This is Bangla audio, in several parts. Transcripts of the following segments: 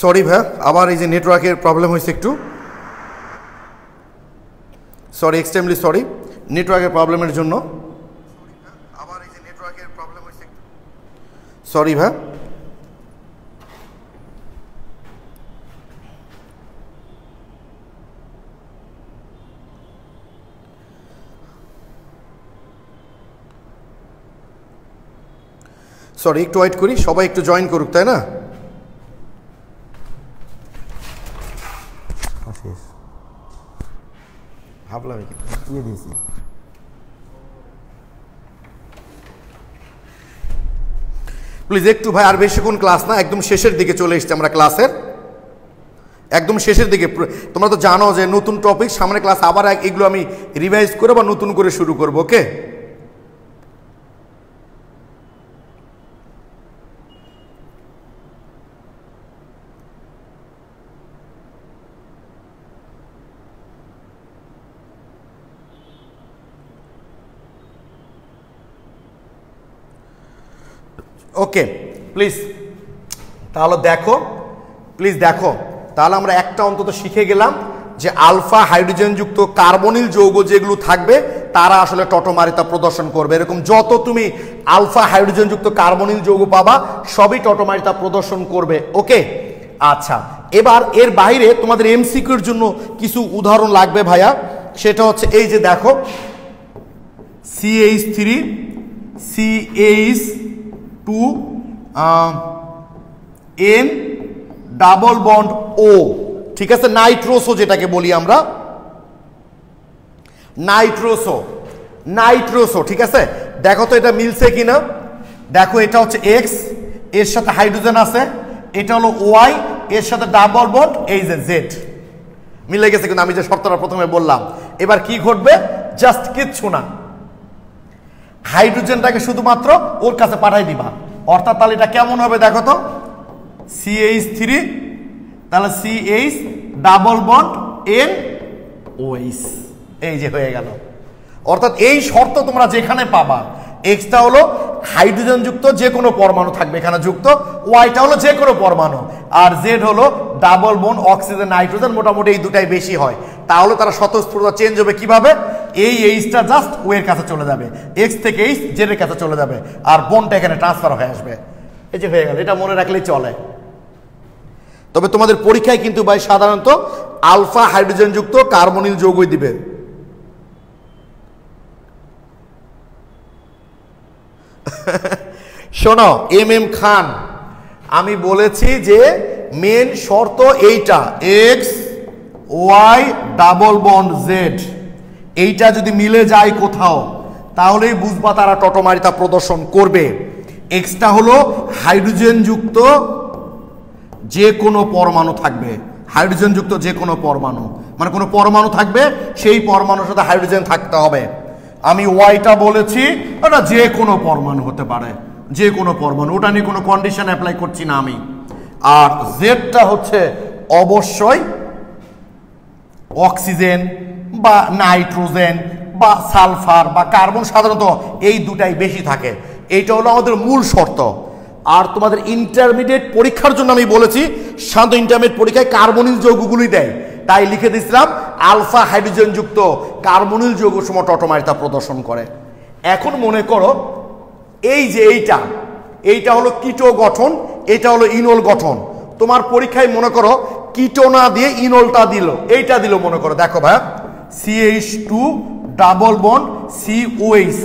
সরি ভাই, আবার এই যে নেটওয়ার্কের প্রবলেম হয়েছে একটু, সরি, এক্সট্রিমলি সরি নেটওয়ার্কের প্রবলেমের জন্য। আবার এই যে নেটওয়ার্কের প্রবলেম হয়েছে একটু, সরি ভাই। সরি, একটু ওয়েট করি, সবাই একটু জয়েন করুক, তাই না? ভাবলাম দিয়ে দিয়েছি। প্লিজ একটু ভাই, আর বেশিক্ষণ ক্লাস না, একদম শেষের দিকে চলে এসেছি আমরা ক্লাসের, একদম শেষের দিকে। তোমরা তো জানো যে নতুন টপিক, সামনে ক্লাস আবার এগুলো আমি রিভাইজ করে বা নতুন করে শুরু করবো। ওকে, ওকে প্লিজ তাহলে দেখো, প্লিজ দেখো, তাহলে আমরা একটা অন্তত শিখে গেলাম যে আলফা হাইড্রোজেনযুক্ত কার্বনিল যৌগ যেগুলো থাকবে তারা আসলে টটোমারিতা প্রদর্শন করবে। এরকম যত তুমি আলফা হাইড্রোজেনযুক্ত কার্বনিল যৌগ পাবা সবই টটোমারিতা প্রদর্শন করবে। ওকে, আচ্ছা, এবার এর বাইরে তোমাদের এমসিকিউর জন্য কিছু উদাহরণ লাগবে ভাইয়া। সেটা হচ্ছে এই যে দেখো, CH3 CH2 N double bond O, ঠিক আছে, নাইট্রোসো যেটাকে বলি আমরা, নাইট্রোসো, নাইট্রোসো, ঠিক আছে। দেখো তো এটা মিলছে কিনা, দেখো এটা হচ্ছে X, এর সাথে হাইড্রোজেন আছে, এটা হলো Y, এর সাথে ডাবল বন্ড এই যে Z, মিলে গেছে কিন্তু আমি যে শর্তটা প্রথমে বললাম। এবার কি ঘটবে, জাস্ট কিচ্ছু না, হাইড্রোজেনটাকে শুধুমাত্র ওর কাছে পাঠাই দিবা, অর্থাৎ তাহলে এটা কেমন হবে দেখো তো, CH3 তাহলে CH ডাবল বন্ড NOH, এই যে হয়ে গেল। অর্থাৎ এই শর্ত তোমরা যেখানে পাবা, এক্সটা হলো হাইড্রোজেন যুক্ত যে কোনো পরমাণু থাকবে এখানে যুক্ত, ওয়াইটা হলো যে কোনো পরমাণু, আর জেড হলো ডাবল বন্ড অক্সিজেন নাইট্রোজেন, মোটামুটি এই দুটাই বেশি হয়। তাহলে তারা স্বতঃস্ফূর্ত চেঞ্জ হবে কিভাবে, এই এইচটা জাস্ট ও এর কাছে চলে যাবে, এক্স থেকে এইচ জেড এর কাছে চলে যাবে, আর বন্ডটা এখানে ট্রান্সফার হয়ে আসবে, এই যে হয়ে গেল। এটা মনে রাখলেই চলে। তবে তোমাদের পরীক্ষায় কিন্তু ভাই সাধারণত আলফা হাইড্রোজেন যুক্ত কার্বনিল যৌগই দিবে। শোনো MM খান, আমি বলেছি যে মেন শর্ত এইটা, X Y double bond Z, এইটা যদি মিলে যায় কোথাও তাহলেই বুঝবা তারা টটোমারিতা প্রদর্শন করবে। এক্সটা হলো হাইড্রোজেন যুক্ত যে কোনো পরমাণু থাকবে, হাইড্রোজেন যুক্ত যে কোনো পরমাণু, মানে কোনো পরমাণু থাকবে সেই পরমাণুর সাথে হাইড্রোজেন থাকতে হবে। আমি ওয়াইটা বলেছি ওটা যে কোনো পরমাণু হতে পারে, যে কোনো পরমাণু, ওটা নিয়ে কোনো কন্ডিশন অ্যাপ্লাই করছি না আমি। আর জেডটা হচ্ছে অবশ্যই অক্সিজেন বা নাইট্রোজেন বা সালফার বা কার্বন, সাধারণত এই দুটাই বেশি থাকে, এইটা হলো আমাদের মূল শর্ত। আর তোমাদের ইন্টারমিডিয়েট পরীক্ষার জন্য আমি বলেছি সাধারণত ইন্টারমিডিয়েট পরীক্ষায় কার্বনিল যৌগগুলোই দেয়, তাই লিখে দিয়েছিলাম আলফা হাইড্রোজেন যুক্ত কার্বনিল যৌগ সময় টটোমারিতা প্রদর্শন করে। এখন মনে করো এই যে এইটা হলো কিটো গঠন, এটা হলো ইনল গঠন। তোমার পরীক্ষায় মনে করো কিটো না দিয়ে ইনলটা দিল, এইটা দিল মনে করো, দেখো ভাইয়া CH2 ডাবল বন্ড COH,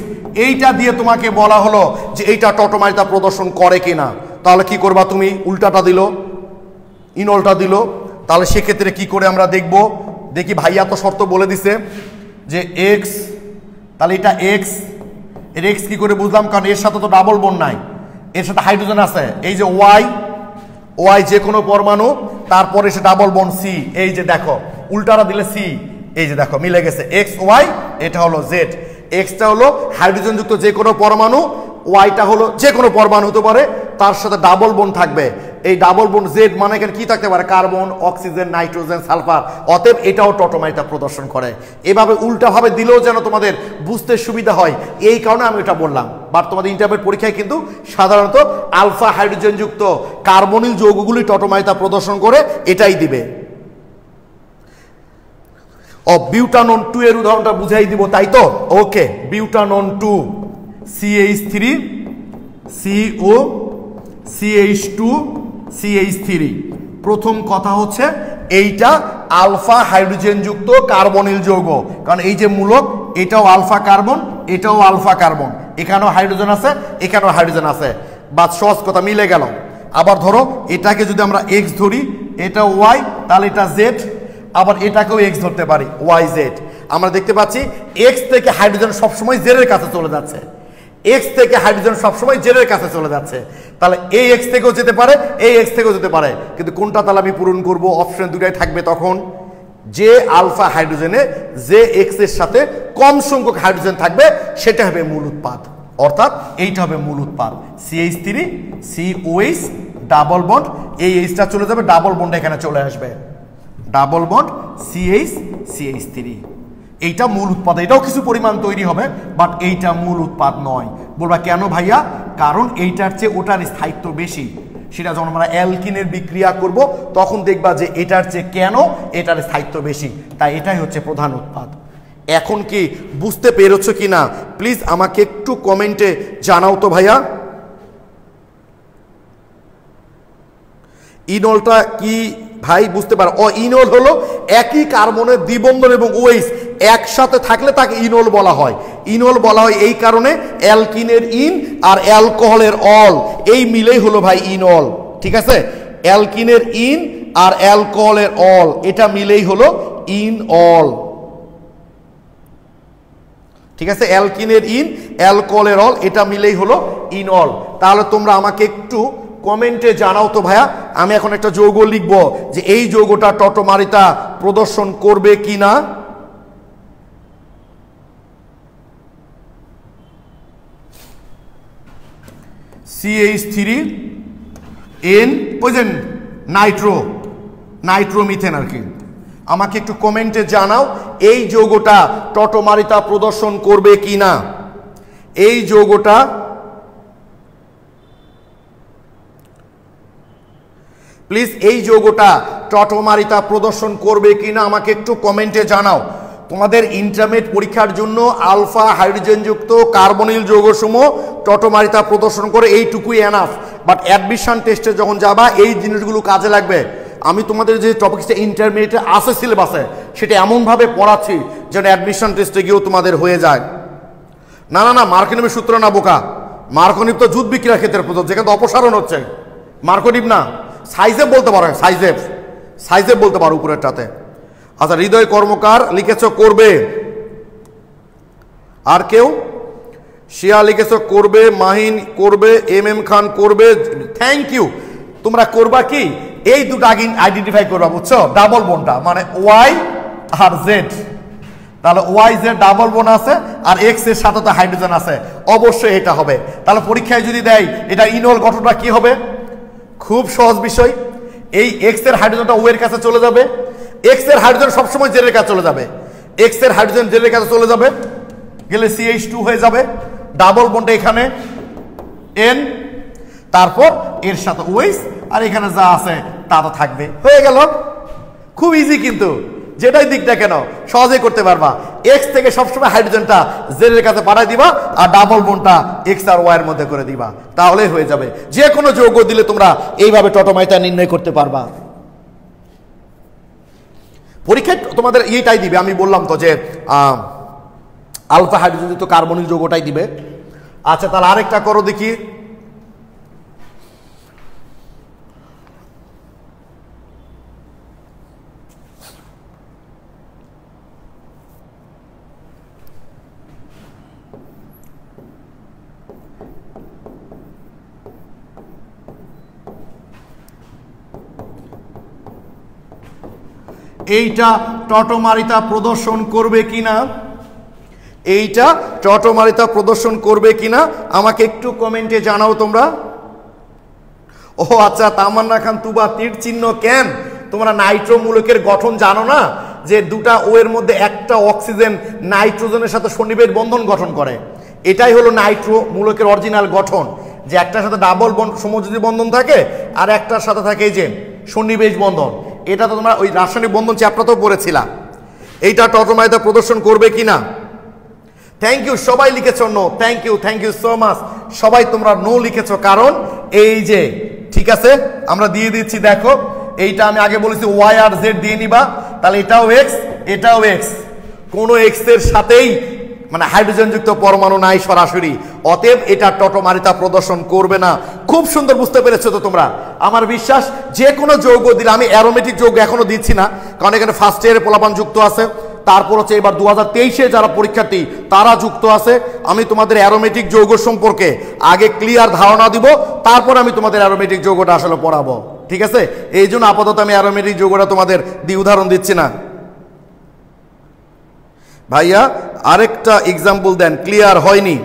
এইটা দিয়ে তোমাকে বলা হলো যে এইটা টটোমারিতা প্রদর্শন করে কিনা, তাহলে কি করবা তুমি, উল্টাটা দিল, ইনলটা দিল। তাহলে সেক্ষেত্রে কি করে আমরা দেখব, দেখি ভাইয়া তো শর্ত বলে দিছে যে এক্স, তাহলে এটা এক্স, এর এক্স কি করে বুঝলাম, কারণ এর সাথে তো ডাবল বন্ড নাই, এর সাথে হাইড্রোজেন আছে। এই যে ওয়াই যে কোনো পরমাণু, তারপরে সে ডাবল বন্ড সি, এই যে দেখো উল্টাটা দিলে সি, এই যে দেখো মিলে গেছে, এক্স ওয়াই, এটা হলো জেড। এক্সটা হলো হাইড্রোজেন যুক্ত যে কোনো পরমাণু, ওয়াইটা হলো যে কোনো পরমাণু হতে পারে, তার সাথে ডাবল বন্ড থাকবে। এই ডাবল বন্ড জেড মানে এখানে কি থাকতে পারে, কার্বন, অক্সিজেন, নাইট্রোজেন, সালফার, অতএব এটাও টটোমারিতা প্রদর্শন করে। এভাবে উল্টাভাবে দিলেও যেন তোমাদের বুঝতে সুবিধা হয়, এই কারণে আমি এটা বললাম। বাট তোমাদের ইন্টারমিডিয়েট পরীক্ষায় কিন্তু সাধারণত আলফা হাইড্রোজেন যুক্ত কার্বনিল যৌগগুলি টটোমারিতা প্রদর্শন করে এটাই দিবে। বিউটানন 2 এর উদাহরণটা বুঝাই দিব, তাই তো? ওকে, বিউটানন 2 CH3 CO CH2 CH3। প্রথম কথা হচ্ছে এইটা আলফা হাইড্রোজেন যুক্ত কার্বনিল যৌগ, কারণ এই যে মূলক এটাও আলফা কার্বন, এটাও আলফা কার্বন, এখানেও হাইড্রোজেন আছে, এখানেও হাইড্রোজেন আছে, বাস সহজ কথা মিলে গেল। আবার ধরো এটাকে যদি আমরা এক্স ধরি, এটা ওয়াই, তাহলে এটা জেড, আবার এটাকেও এক্স ধরতে পারি, ওয়াই জেড। আমরা দেখতে পাচ্ছি এক্স থেকে হাইড্রোজেন সবসময় জেডের কাছে চলে যাচ্ছে, এক্স থেকে হাইড্রোজেন সবসময় জেডের কাছে চলে যাচ্ছে, তাহলে এই এক্স থেকেও যেতে পারে, এই এক্স থেকেও যেতে পারে, কিন্তু কোনটা তাহলে আমি পূরণ করব? অপশন দুটাই থাকবে তখন, যে আলফা হাইড্রোজেনে যে এক্স এর সাথে কম সংখ্যক হাইড্রোজেন থাকবে সেটা হবে মূল উৎপাদ, অর্থাৎ এইটা হবে মূল উৎপাদ। CH3 COH ডাবল বন্ড, এই এইচটা চলে যাবে, ডাবল বন্ড এখানে চলে আসবে, ডাবল বন্ড CH3। এইটা মূল উৎপাদ, এটাও কিছু পরিমাণ তৈরি হবে, বাট এইটা মূল উৎপাদ নয়। বলবা কেন ভাইয়া? কারণ এইটার চেয়ে ওটার স্থায়িত্ব বেশি। সেটা যখন আমরা অ্যালকিনের বিক্রিয়া করব তখন দেখবা যে এটার চেয়ে কেন এটার স্থায়িত্ব বেশি, তাই এটাই হচ্ছে প্রধান উৎপাদ। এখন কি বুঝতে পেরেছো কি না প্লিজ আমাকে একটু কমেন্টে জানাও তো ভাইয়া। ইনলটা কি ভাই বুঝতে পারো? ইনল হলো একই কার্বনের দ্বিবন্ধন এবং ওএইচ একসাথে থাকলে তাকে ইনল বলা হয়। ইনল বলা হয় এই কারণে অ্যালকিনের ইন আর অ্যালকোহলের অল, এই মিলেই হলো ভাই ইনল। ঠিক আছে, অ্যালকিনের ইন আর অ্যালকোহলের অল, এটা মিলেই হলো ইনঅল। ঠিক আছে, অ্যালকিনের ইন অ্যালকোহলের অল, এটা মিলেই হলো ইনঅল। তাহলে তোমরা আমাকে একটু কমেন্টে জানাও তো ভাইয়া, আমি এখন একটা যৌগ লিখব যে এই যৌগটা টটোমারিতা প্রদর্শন করবে কিনা। CH3N বুঝলেন, নাইট্রোমিথেন আর কি। আমাকে একটু কমেন্টে জানাও এই যৌগটা টটোমারিতা প্রদর্শন করবে কিনা। এই যৌগটা প্লিজ, এই যৌগটা টটোমারিতা প্রদর্শন করবে কিনা আমাকে একটু কমেন্টে জানাও। তোমাদের ইন্টারমিডিয়েট পরীক্ষার জন্য আলফা হাইড্রোজেনযুক্ত কার্বনিল যৌগসমূহ টটোমারিতা প্রদর্শন করে, এইটুকুই এনাফ। বাট অ্যাডমিশন টেস্টে যখন যাবা এই জিনিসগুলো কাজে লাগবে। আমি তোমাদের যে টপিকসটা ইন্টারমিডিয়েটে আছে সিলেবাসে সেটা এমনভাবে পড়াচ্ছি যেন অ্যাডমিশন টেস্টে গিয়েও তোমাদের হয়ে যায়। না না না, মার্কনিমের সূত্র না বোকা, মার্কনিম তো জুট বিক্রিয়া ক্ষেত্রে প্রযোজ্য, যেখানে অপসারণ হচ্ছে। মার্কনিম না, সাইজেব বলতে পারো, সাইজেব বলতে পারো উপরেরটাতে। আচ্ছা, হৃদয় কর্মকার লিখেছ করবে, আর কেউ? শিয়া লিখেছ করবে, মাহিন করবে, MM খান করবে, থ্যাংক ইউ। তোমরা করবা কি, এই দুটো আগে আইডেন্টিফাই করবা, বুঝছো? ডাবল বোনটা মানে ওয়াই আর জেড, তাহলে ওয়াই জেড ডাবল বোন আছে আর এক্স এর সাথে তো হাইড্রোজেন আছে, অবশ্যই এটা হবে। তাহলে পরীক্ষায় যদি দেয় এটা ইনল গঠনটা কি হবে? খুব সহজ বিষয়, এই এক্স এর হাইড্রোজেনটা ও এর কাছে চলে যাবে, এক্স এর হাইড্রোজেন সবসময় জেড এর কাছে চলে যাবে, এক্স এর হাইড্রোজেন জেড এর কাছে চলে যাবে, গেলে CH2 হয়ে যাবে, ডাবল বন্ডে এখানে N, তারপর এর সাথে ওএইচ, আর এখানে যা আছে তা তো থাকবে, হয়ে গেল। খুব ইজি, কিন্তু যেটাই দিকটা কেন সহজেই করতে পারবা। এক্স থেকে সবসময় হাইড্রোজেনটা জেড এর কাছে পাঠাই দিবা আর ডাবল বন্ডটা এক্স আর ওয়াই এর মধ্যে করে দিবা, তাহলে হয়ে যাবে। যে কোনো যৌগ দিলে তোমরা এইভাবে টটোমারিতা নির্ণয় করতে পারবা। পরীক্ষায় তোমাদের এইটাই দিবে, আমি বললাম তো যে আলফা হাইড্রোজেন তো কার্বনিল যৌগটাই দিবে। আচ্ছা, তাহলে আরেকটা করো দেখি। এইটা টটোমারিতা প্রদর্শন করবে কিনা, এইটা টটোমারিতা প্রদর্শন করবে কিনা আমাকে একটু কমেন্টে জানাও তোমরা। ও আচ্ছা, তামান্না খান তুবা তীর চিহ্ন কেন? তোমরা নাইট্রো মূলকের গঠন জানো না, যে দুটা ও এর মধ্যে একটা অক্সিজেন নাইট্রোজেনের সাথে সন্নিবেশ বন্ধন গঠন করে, এটাই হলো নাইট্রো মূলকের অরিজিনাল গঠন। যে একটার সাথে ডাবল সমযোজী বন্ধন থাকে আর একটার সাথে থাকে এই যে সন্নিবেশ বন্ধন। এটা তো তোমরা ওই রাসায়নিক বন্ধন চ্যাপ্টারতেও পড়েছিলা। এইটা টটোমারিতা প্রদর্শন করবে কিনা? থ্যাংক ইউ, সবাই লিখেছ নো। Thank you so much. সবাই তোমরা নো লিখেছ, কারণ এই যে ঠিক আছে আমরা দিয়ে দিচ্ছি। দেখো এইটা আমি আগে বলেছি ওয়াই আর জেড দিয়ে নিবা, তাহলে এটাও এক্স এটাও এক্স, কোনো এক্স এর সাথেই মানে হাইড্রোজেনযুক্ত পরমাণু নাই সরাসরি, অতএব এটা টটোমারিতা প্রদর্শন করবে না। খুব সুন্দর বুঝতে পেরেছো তো তোমরা। আমার বিশ্বাস যে কোনো যৌগ দিলে, আমি অ্যারোমেটিক যৌগ এখনো দিচ্ছি না, কারণ এখানে ফার্স্ট ইয়ারে পোলাপান যুক্ত আছে, তারপর হচ্ছে এবার 2023-এ যারা পরীক্ষার্থী তারা যুক্ত আছে। আমি তোমাদের অ্যারোমেটিক যৌগ সম্পর্কে আগে ক্লিয়ার ধারণা দিব, তারপর আমি তোমাদের অ্যারোমেটিক যৌগটা আসলে পড়াবো, ঠিক আছে? এই জন্য আপাতত আমি অ্যারোমেটিক যৌগটা তোমাদের দিয়ে উদাহরণ দিচ্ছি না। ভাইয়া আরেকটা এক্সাম্পল দেন, ক্লিয়ার হয়নি।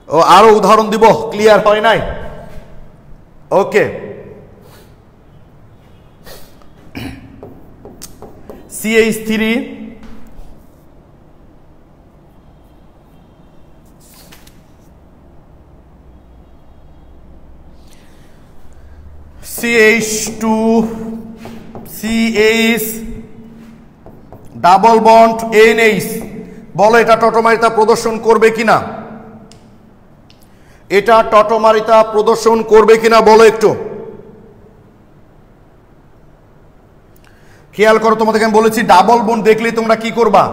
ও আরো উদাহরণ দিব, ক্লিয়ার হয় নাই। ওকে, CH3 CH2 CH double bond NH, বলো এটা টটোমারিতা প্রদর্শন করবে কিনা? এটা টটোমারিতা প্রদর্শন করবে কিনা বলো একটু। খেয়াল করো, তোমাদেরকে আমি বলেছি ডাবল বন্ড দেখলেই তোমরা কি করবা,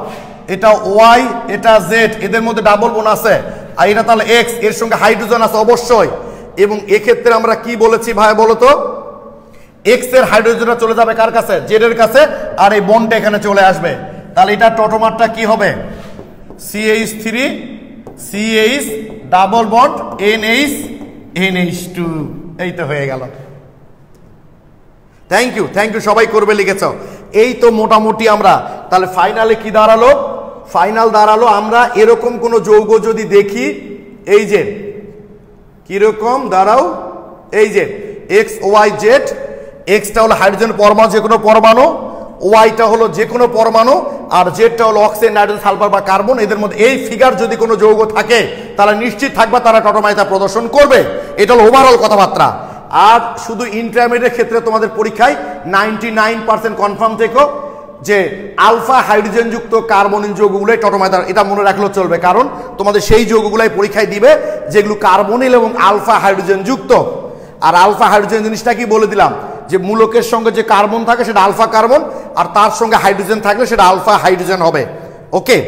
এটা ওয়াই এটা জেড, এদের মধ্যে ডাবল বন্ড আছে, আর এটা তাহলে এক্স, এর সঙ্গে হাইড্রোজেন আছে অবশ্যই। এবং এক্ষেত্রে আমরা কি বলেছি ভাই বলো তো, এক্স এর হাইড্রোজেনটা চলে যাবে কার কাছে? জেড এর কাছে, আর এই বন্ডটা এখানে চলে আসবে। তাহলে এটা টটোমারটা কি হবে? CH3 CH double bond NH NH2, এই তো হয়ে গেল। থ্যাংক ইউ সবাই করবে লিখেছ। এই তো মোটামুটি আমরা তাহলে ফাইনালে কি দাঁড়ালো? ফাইনাল দাঁড়ালো আমরা এরকম কোন যৌগ যদি দেখি, এই যে কিরকম দাঁড়াও, এই যে এক্স ওয়াই জেড, এক্সটা হলো হাইড্রোজেন পরমাণু, যে কোনো পরমাণু, ওয়াইটা হলো যে কোনো পরমাণু, আর জেডটা হলো অক্সিজেন নাইট্রোজেন সালফার বা কার্বন। এদের মধ্যে এই ফিগার যদি কোনো যৌগ থাকে তাহলে নিশ্চিত থাকবে তারা টটোমারিতা প্রদর্শন করবে। এটা হলো ওভারঅল কথাবার্তা। আর শুধু ইন্টারমিডিয়েট ক্ষেত্রে তোমাদের পরীক্ষায় 99% কনফার্ম থেকো যে আলফা হাইড্রোজেন যুক্ত কার্বনিল যৌগগুলোই টটোমারিতা, এটা মনে রাখলেও চলবে, কারণ তোমাদের সেই যৌগগুলাই পরীক্ষায় দিবে যেগুলো কার্বনিল এবং আলফা হাইড্রোজেন যুক্ত। আর আলফা হাইড্রোজেন জিনিসটা কি বলে দিলাম, যে মূলকের সঙ্গে যে কার্বন থাকে সেটা আলফা কার্বন, আর তার সঙ্গে হাইড্রোজেন থাকলে সেটা আলফা হাইড্রোজেন হবে। ওকে,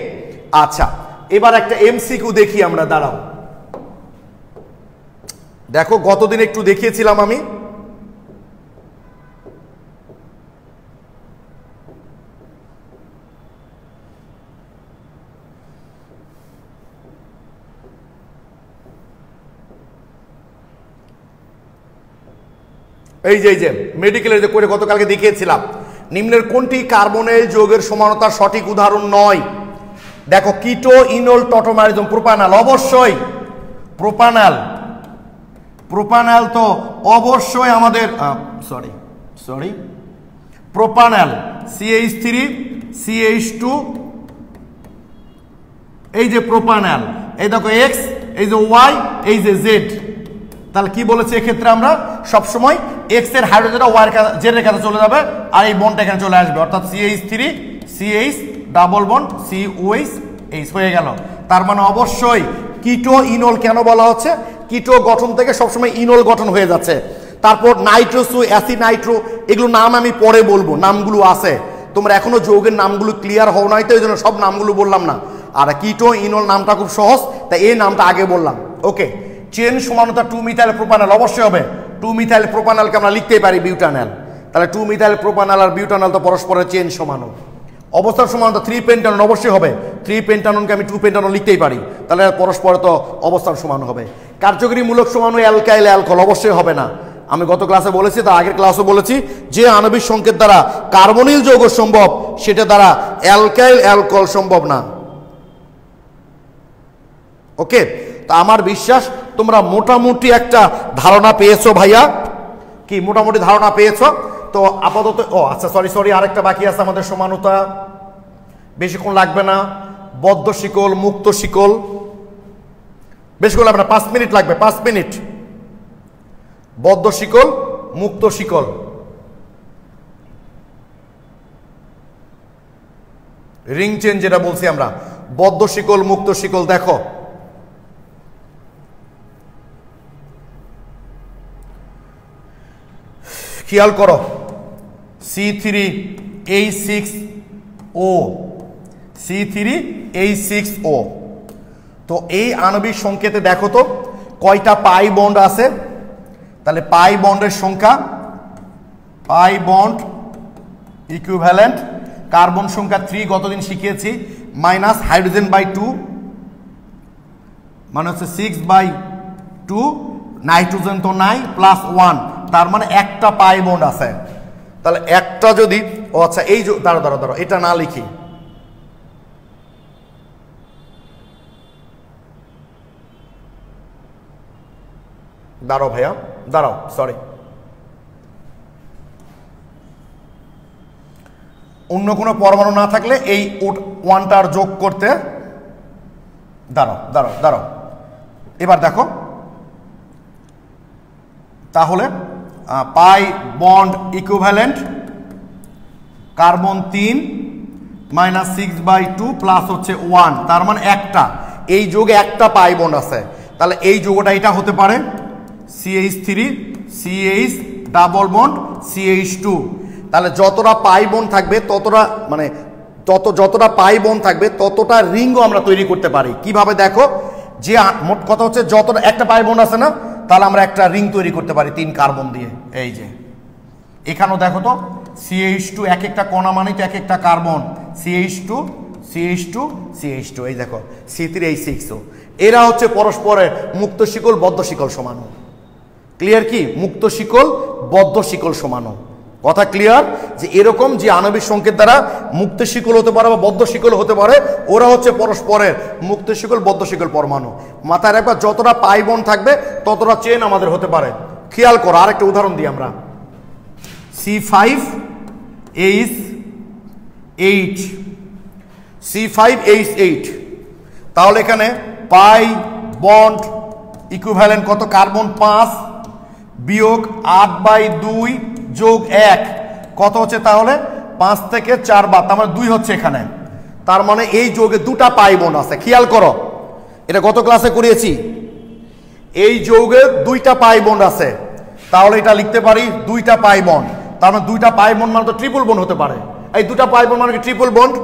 আচ্ছা এবার একটা MCQ দেখি আমরা, দাঁড়াও। দেখো গতদিন একটু দেখিয়েছিলাম আমি, এই যে মেডিকেলের যে করে গতকালকে দেখিয়েছিলাম, নিম্নের কোনটি কার্বনের যৌগের সমানতার সঠিক উদাহরণ নয়? দেখো কিটো ইনল টটোমারিজম, প্রোপানাল, অবশ্যই প্রোপানাল তো অবশ্যই আমাদের সরি প্রোপানাল, CH3 CH2, এই যে প্রোপানাল, এই দেখো এক্স, এই যে ওয়াই, এই যে জেড। তাহলে কি বলেছে এক্ষেত্রে আমরা সবসময় এক্স এর হাইড্রোজেনটা ওয়াই এর জেড এর কাছে চলে যাবে, আর এই বন্ডটা এখানে চলে আসবে, অর্থাৎ CH3 CH double bond COH হয়ে গেল। তার মানে অবশ্যই কিটো ইনল কেন বলা হচ্ছে, কিটো গঠন থেকে সবসময় ইনল গঠন হয়ে যাচ্ছে। তারপর নাইট্রোসু, অ্যাসিড নাইট্রো, এগুলো নাম আমি পরে বলবো, নামগুলো আছে, তোমরা এখনো যৌগের নামগুলো ক্লিয়ার হও নাই, তো এই জন্য সব নামগুলো বললাম না। আর কিটো ইনল নামটা খুব সহজ, তাই এই নামটা আগে বললাম। ওকে, চেন সমানতা 2 মিথাইল প্রোপানাল অবশ্যই হবে। 2 মিথাইল প্রোপানালকে আমরা লিখতেই পারি বিউটানাল, তাহলে 2 মিথাইল প্রোপানাল আর বিউটানাল তো পরস্পরের চেন সমান। অবস্থার সমানতা 3 পেন্টানন অবশ্যই হবে, 3 পেন্টাননকে আমি 2 পেন্টানন লিখতেই পারি, তাহলে পরস্পর তো অবস্থান সমান হবে। কার্যকরী মূলক সমান অ্যালকাইল অ্যালকোহল অবশ্যই হবে না। আমি গত ক্লাসে বলেছি, তার আগের ক্লাসও বলেছি, যে আণবিক সংকেত দ্বারা কার্বনিল যৌগ সম্ভব সেটা দ্বারা অ্যালকাইল অ্যালকোহল সম্ভব না। ওকে, তা আমার বিশ্বাস তোমরা মোটামুটি একটা ধারণা পেয়েছো ভাইয়া, কি মোটামুটি ধারণা পেয়েছো? তো আপাতত আচ্ছা সরি আরেকটা বাকি আছে আমাদের সমানতা, বেশিক্ষণ লাগবে না। বদ্ধ শিকল মুক্ত শিকল, বেশিক্ষণ লাগবে না, 5 মিনিট লাগবে, 5 মিনিট। বদ্ধ শিকল মুক্ত শিকল, রিং চেন যেটা বলছি আমরা, বদ্ধ শিকল মুক্ত শিকল। দেখো খেয়াল করো, C3H6O, C3H6O। তো এই আণবিক সংকেতে দেখো তো কয়টা পাই বন্ড আছে। তাহলে পাই বন্ডের সংখ্যা, পাই বন্ড ইকুইভ্যালেন্ট, কার্বন সংখ্যা 3 গতদিন শিখিয়েছি, মাইনাস হাইড্রোজেন বাই 2 মানে হচ্ছে 6/2, নাইট্রোজেন তো নাই, প্লাস 1, তার মানে একটা পাই বন্ড আছে। তাহলে একটা যদি আচ্ছা এই দাঁড়ো এটা না লিখি, দাঁড়াও ভাইয়া দাঁড়াও, সরি, অন্য কোনো পরমাণু না থাকলে এই ওয়ানটার যোগ করতে, দাঁড়াও এবার দেখো, তাহলে pi bond equivalent carbon 3 minus 6/2 plus হচ্ছে 1, তার মানে একটা, এই যোগে একটা পাই বন্ড আছে। তাহলে এই যোগটা এটা হতে পারে CH3 CH double bond CH2। তাহলে যতটা পাই বন্ড থাকবে ততটা মানে যতটা পাই বন্ড থাকবে ততটা রিংও আমরা তৈরি করতে পারি। কিভাবে দেখো, যে মোট কথা হচ্ছে যতটা একটা পাই বন্ড আছে না, তাহলে আমরা একটা রিং তৈরি করতে পারি 3 কার্বন দিয়ে। এই যে এখানেও দেখো তো CH2, এক একটা কণা মানে তো এক একটা কার্বন, CH2 CH2 CH2, এই দেখো C3H6O। এরা হচ্ছে পরস্পরের মুক্ত শিকল বদ্ধ শিকল সমাণু। ক্লিয়ার কি? মুক্ত শিকল বদ্ধ শিকল সমাণু, কথা ক্লিয়ার? যে এরকম যে আণবিক সংকেত দ্বারা মুক্ত শিকল হতে পারে বা বদ্ধ শিকল হতে পারে, ওরা হচ্ছে পরস্পরের মুক্ত শিকল বদ্ধ শিকল পরমাণু। মাথায় রাখবা, যতটা পাই বন্ড থাকবে ততটা চেন আমাদের হতে পারে। খেয়াল করো, আরেকটা উদাহরণ দিই আমরা, C5H8, C5H8। তাহলে এখানে পাই বন্ড ইকুইভ্যালেন্ট কত? কার্বন 5 বিয়োগ 8/2 যোগ 1 কত হচ্ছে? তাহলে 5 থেকে 4 বার, তার মানে 2 হচ্ছে এখানে। তার মানে এই যোগে দুটা পাই বন্ড আছে। খেয়াল করো, এটা গত ক্লাসে করিয়েছি, এই যৌগে 2টা পাই বন্ড আছে। তাহলে এটা লিখতে পারি 2টা পাই বন্ড, তার মানে 2টা পাই বন্ড মানে তো ট্রিপল বন্ড হতে পারে। এই 2টা পাই বন্ড মানে কি triple bond?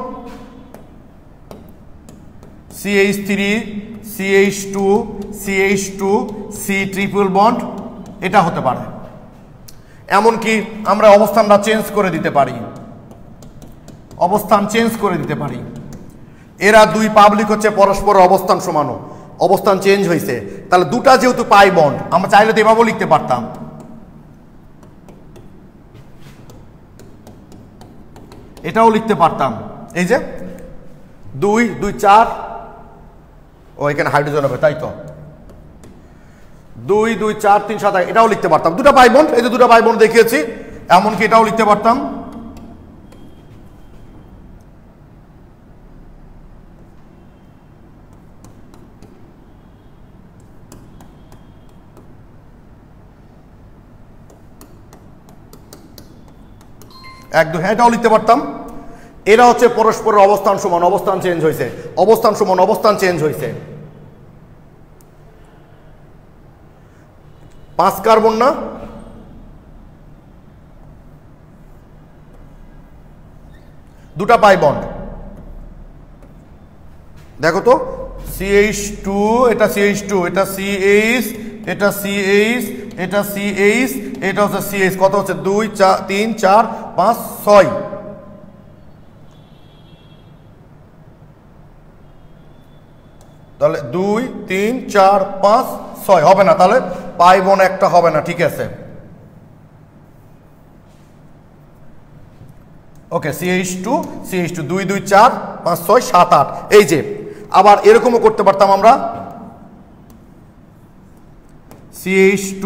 CH3 CH2 CH2 C triple bond, এটা হতে পারে। এমনকি আমরা অবস্থানটা চেঞ্জ করে দিতে পারি, অবস্থান চেঞ্জ করে দিতে পারি। এরা দুই পাবলিক হচ্ছে পরস্পর অবস্থান সমানু, অবস্থান চেঞ্জ হয়েছে। তাহলে দুটা যেহেতু পাই বন্ড, আমরা চাইলে তো এভাবেও লিখতে পারতাম, এটাও লিখতে পারতাম। এই যে 2 2 4, ও এখানে হাইড্রোজেন হবে, তাই তো 2 2 4 3 7, এটাও লিখতে পারতাম। দুটা পাই বন্ড, এই যে দুটা পাই বন্ড দেখিয়েছি, এমনকি এটাও লিখতে পারতাম। হ্যাঁ, এটাও লিখতে পারতাম। এরা হচ্ছে পরস্পরের অবস্থান সমান, অবস্থান চেঞ্জ হয়েছে, অবস্থান সমান, অবস্থান চেঞ্জ হয়েছে। 5 কার্বন না, দুটা পাই বন্ড। দেখো তো CH2, এটা CH2, এটা CH, এটা CH, এটা CH, এটা হচ্ছে CH। কত হচ্ছে? 2 3 4 5 6। তাহলে 2 3 4 5 6 হবে না, তাহলে পাই বন্ড একটা হবে না। ঠিক আছে, ওকে। CH2 CH2 2 2 4 5 6 7 8। এই যে আবার এরকমও করতে পারতাম আমরা, CH2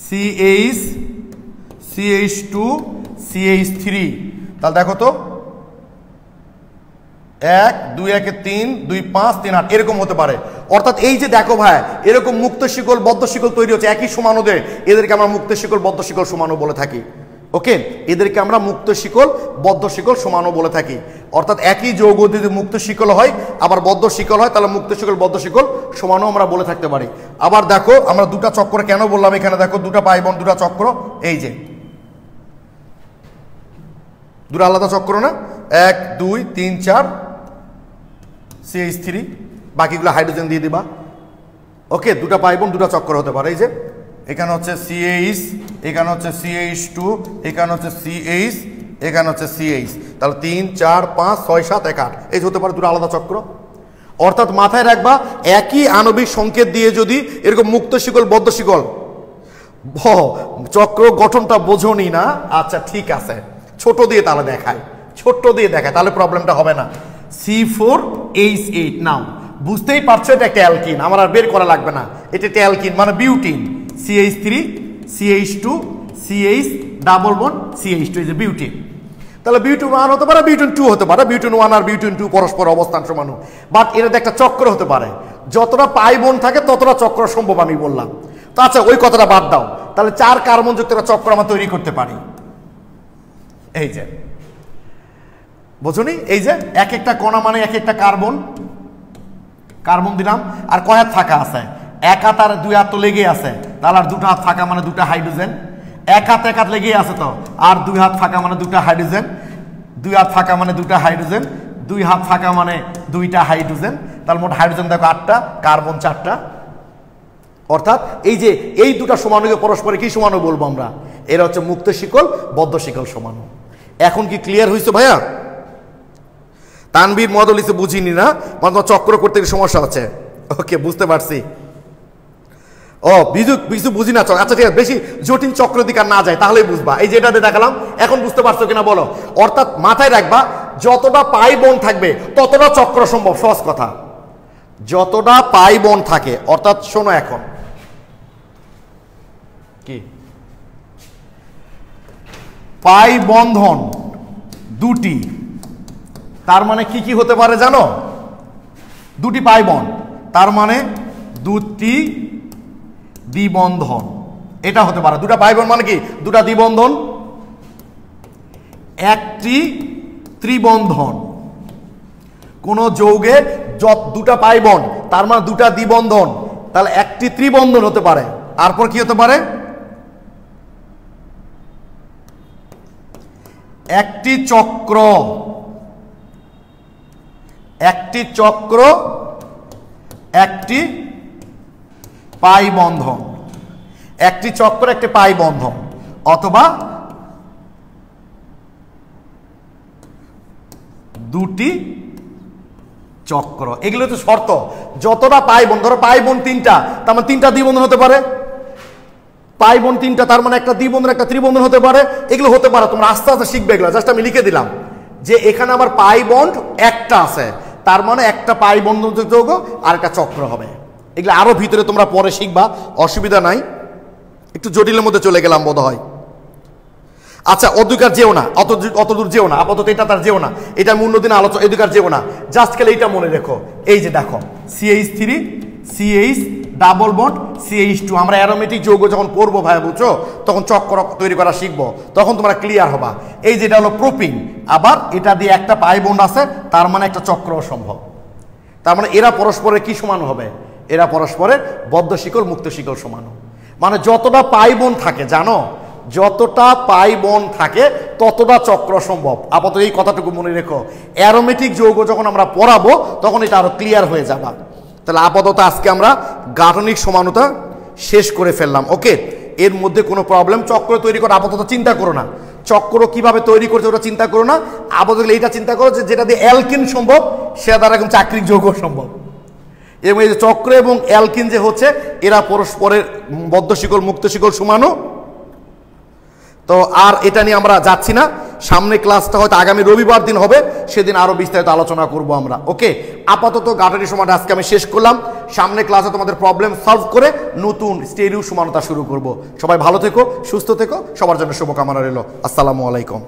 C CH CH2 CH3, তাহলে দেখো তো 1 2 1 3 2 5 3 8 এরকম হতে পারে। অর্থাৎ এই যে দেখো ভাই এরকম মুক্ত শিকল বদ্ধ শিকল তৈরি হচ্ছে একই সমানুদে, এদেরকে আমরা মুক্ত শিকল বদ্ধ শিকল সমানু বলে থাকি। ওকে, এদেরকে আমরা মুক্ত শিকল বদ্ধ শিকল সমানু বলে থাকি। অর্থাৎ একই যৌগ যদি মুক্ত শিকল হয় আবার বদ্ধ শিকল হয় তাহলে মুক্ত শিকল বদ্ধ শিকল সমানু আমরা বলে থাকতে পারি। আবার দেখো আমরা দুটা চক্র কেন বললাম, এখানে দেখো দুটা পাই বন্ড দুটা চক্র, এই যে দুটো আলাদা চক্র না, 1 2 3 4 CH3, বাকিগুলো হাইড্রোজেন দিয়ে দিবা। ওকে, দুটা পাই বন্ড দুটা চক্র হতে পারে। এই যে এখানে হচ্ছে CH, এখানে হচ্ছে CH2, এখানে হচ্ছে CH, এখানে হচ্ছে CH, তাহলে 3 4 5 6 7 1 8 এই হতে পারে দুটো আলাদা চক্র। অর্থাৎ মাথায় রাখবা একই আণবিক সংকেত দিয়ে যদি এরকম মুক্ত শিকল বদ্ধ শিকল চক্র গঠনটা বোঝনি না, আচ্ছা ঠিক আছে ছোট দিয়ে তাহলে দেখায়, ছোট্ট দিয়ে দেখায় তাহলে প্রবলেমটা হবে না। C4H8, নাও বুঝতেই পারছো এটা একটা অ্যালকিন, আমার আর বের করা লাগবে না, এটা একটা অ্যালকিন মানে butene. CH3 CH2 CH double bond CH2, এই যে বিউটিন। তাহলে বিউটিন 1 হতে পারে, বিউটিন 2 হতে পারে, বিউটিন 1 আর বিউটিন 2 পরস্পর অবস্থান সমানু, বাট এটাতে একটা চক্র হতে পারে। যতটা পাই বন্ড থাকে ততটা চক্র সম্ভব আমি বললাম। তো আচ্ছা ওই কথাটা বাদ দাও, তাহলে 4 কার্বন যুক্ত একটা চক্র আমরা তৈরি করতে পারি। এই যে বুঝুনি, এই যে এক একটা কণা মানে এক একটা কার্বন, কার্বন দিলাম আর কয় হাত থাকা আছে, 1 হাত আর 2 হাত তো লেগে আছে, তাহলে আর 2টা হাত থাকা মানে 2টা হাইড্রোজেন, 1 হাত 1 হাত লেগে আছে তো, আর 2 হাত থাকা মানে 2টা হাইড্রোজেন, 2 হাত থাকা মানে 2টা হাইড্রোজেন, 2 হাত থাকা মানে 2টা হাইড্রোজেন, তাহলে মোট হাইড্রোজেন দেখো 8টা, কার্বন 4টা। অর্থাৎ এই যে এই দুটা সমানুকে পরস্পরে কি সমানু বলবো আমরা, এরা হচ্ছে মুক্ত শিকল বদ্ধ শিকল সমানু। এখন কি ক্লিয়ার হয়েছে ভাইয়া? তানভীর মডেল হিসেবে বুঝিনি না, মানে চক্র করতে সমস্যা আছে। ওকে, বুঝতে পারছি। ও বিজু বুঝি না, আচ্ছা ঠিক আছে, বেশি জটিল চক্র দিকে না যায় তাহলেই বুঝবা। এই যে এটাতে দেখালাম, এখন বুঝতে পারছো কিনা বলো। অর্থাৎ মাথায় রাখবা যতটা পাই বন্ড থাকবে ততটা চক্র সম্ভব, সহজ কথা। যতটা পাই বন্ড থাকে, অর্থাৎ শোনো এখন কি পাই বন্ধন দুটি, তার মানে কি কি হতে পারে জানো? দুটি পাই বন্ড তার মানে দুটি দ্বিবন্ধন, এটা হতে পারে। দুটা পাই বন্ড মানে কি? দুটা দ্বিবন্ধন, একটি ত্রিবন্ধন। কোন যৌগে দুটা পাই বন্ড তার মানে দুটা দ্বিবন্ধন, তাহলে একটি ত্রিবন্ধন হতে পারে। তারপর কি হতে পারে? একটি চক্র, একটি চক্র, একটি পাই বন্ধন, একটি চক্র একটি পাই বন্ধন, অথবা দুটি চক্র। এগুলো হচ্ছে শর্ত। যতটা পাই বন্ধ, ধরো পাই বন্ধ 3টা, তার মানে 3টা দ্বিবন্ধন হতে পারে। পাই বন্ধ 3টা তার মানে একটা দ্বিবন্ধন একটা ত্রিবন্ধন হতে পারে। এগুলো হতে পারে, তোমরা আস্তে আস্তে শিখবে এগুলো। জাস্ট আমি লিখে দিলাম যে এখানে আমার পাই বন্ড একটা আছে, তার মানে একটা পাই বন্ধন যৌগ আর একটা চক্র হবে। এগুলো আরো ভিতরে তোমরা পরে শিখবা, অসুবিধা নাই। একটু জটিলের মধ্যে চলে গেলাম বোধ হয়। আচ্ছা অধিকার যেও না, অত দূর যেও না, আপাতত এটা তার যেও না, এটা আমি অন্যদিন আলোচনা, অধিকার যেও না। জাস্ট খেলে এইটা মনে রেখো, এই যে দেখো CH3 CH double bond CH2, আমরা অ্যারোমেটিক যৌগ যখন পড়বো ভাই বুঝছো, তখন চক্র তৈরি করা শিখবো, তখন তোমরা ক্লিয়ার হবা। এই যেটা হলো প্রোপিন, আবার এটা দিয়ে একটা পাই বন্ড আছে, তার মানে একটা চক্র সম্ভব। তার মানে এরা পরস্পরের কি সমান হবে? এরা পরস্পরের বদ্ধ শিকল মুক্ত শিকল সমান। মানে যতটা পাই বন্ড থাকে জানো, যতটা পাই বন্ড থাকে ততটা চক্র সম্ভব। আপাতত এই কথাটুকু মনে রেখো, অ্যারোমেটিক যৌগ যখন আমরা পড়াবো তখন এটা আরো ক্লিয়ার হয়ে যাবে। তাহলে আপাতত আজকে আমরা গাঠনিক সমানুতা শেষ করে ফেললাম। ওকে, এর মধ্যে কোনো প্রবলেম, চক্র তৈরি করে আপাতত চিন্তা করো না, চক্র কিভাবে তৈরি করছে ওটা চিন্তা করো না। আপাতত এইটা চিন্তা করো যে যেটা দিয়ে অ্যালকিন সম্ভব সেটা দ্বারা এখন চাকরিক যৌগ সম্ভব। এবং এই যে চক্র এবং অ্যালকিন যে হচ্ছে এরা পরস্পরের বদ্ধ শিকল মুক্ত শিকল সমানু। তো আর এটা নিয়ে আমরা যাচ্ছি না, সামনে ক্লাসটা হয়তো আগামী রবিবার দিন হবে, সেদিন আরো বিস্তারিত আলোচনা করব আমরা। ওকে, আপাতত গাঠনিক সমানুতা আজকে আমি শেষ করলাম। সামনে ক্লাসে তোমাদের প্রবলেম সলভ করে নতুন স্টেরিও সমানতা শুরু করব। সবাই ভালো থেকো, সুস্থ থেকো, সবার জন্য শুভকামনা রইল। আসসালামু আলাইকুম।